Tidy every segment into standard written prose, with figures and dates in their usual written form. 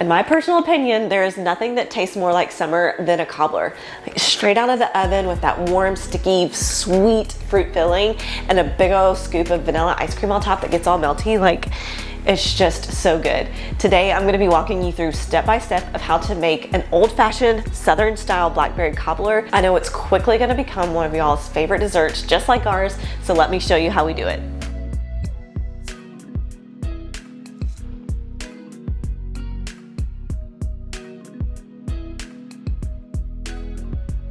In my personal opinion, there is nothing that tastes more like summer than a cobbler. Like straight out of the oven with that warm, sticky, sweet fruit filling and a big old scoop of vanilla ice cream on top that gets all melty. Like, it's just so good. Today, I'm gonna be walking you through step by step of how to make an old-fashioned Southern style blackberry cobbler. I know it's quickly gonna become one of y'all's favorite desserts, just like ours, so let me show you how we do it.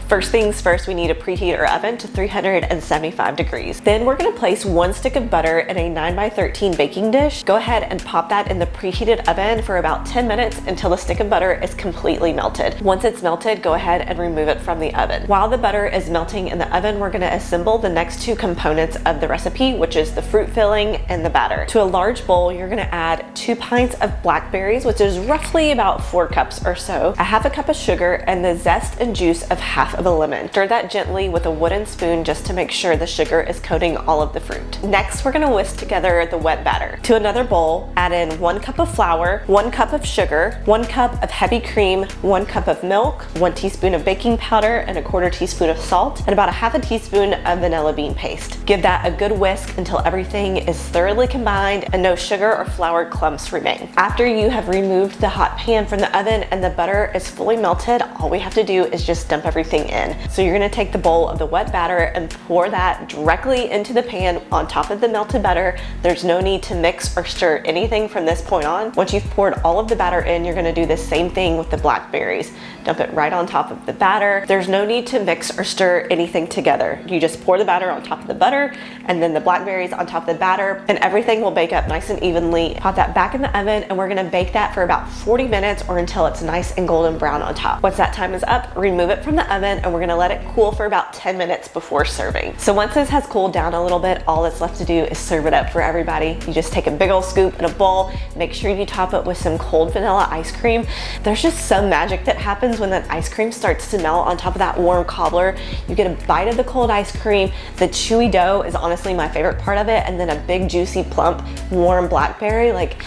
First things first, we need to preheat our oven to 375 degrees. Then we're gonna place 1 stick of butter in a 9x13 baking dish. Go ahead and pop that in the preheated oven for about 10 minutes until the stick of butter is completely melted. Once it's melted, go ahead and remove it from the oven. While the butter is melting in the oven, we're gonna assemble the next 2 components of the recipe, which is the fruit filling and the batter. To a large bowl, you're gonna add 2 pints of blackberries, which is roughly about 4 cups or so, a half a cup of sugar, and the zest and juice of half of a lemon. Stir that gently with a wooden spoon just to make sure the sugar is coating all of the fruit. Next, we're gonna whisk together the wet batter. To another bowl, add in 1 cup of flour, 1 cup of sugar, 1 cup of heavy cream, 1 cup of milk, 1 teaspoon of baking powder, and a 1/4 teaspoon of salt, and about a half a teaspoon of vanilla bean paste. Give that a good whisk until everything is thoroughly combined and no sugar or flour clumps remain. After you have removed the hot pan from the oven and the butter is fully melted, all we have to do is just dump everything in. So you're gonna take the bowl of the wet batter and pour that directly into the pan on top of the melted butter. There's no need to mix or stir anything from this point on. Once you've poured all of the batter in, you're gonna do the same thing with the blackberries. Dump it right on top of the batter. There's no need to mix or stir anything together. You just pour the batter on top of the butter and then the blackberries on top of the batter, and everything will bake up nice and evenly. Pop that back in the oven and we're gonna bake that for about 40 minutes or until it's nice and golden brown on top. Once that time is up, remove it from the oven and we're gonna let it cool for about 10 minutes before serving. So once this has cooled down a little bit, all that's left to do is serve it up for everybody. You just take a big old scoop in a bowl, make sure you top it with some cold vanilla ice cream. There's just some magic that happens when that ice cream starts to melt on top of that warm cobbler. You get a bite of the cold ice cream. The chewy dough is honestly my favorite part of it, and then a big juicy plump warm blackberry. Like,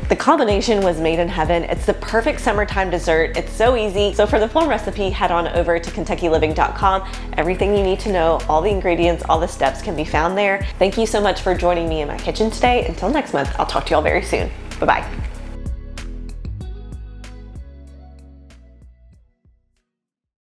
the combination was made in heaven. It's the perfect summertime dessert. It's so easy. So for the full recipe, head on over to KentuckyLiving.com. Everything you need to know, all the ingredients, all the steps can be found there. Thank you so much for joining me in my kitchen today. Until next month, I'll talk to y'all very soon. Bye-bye.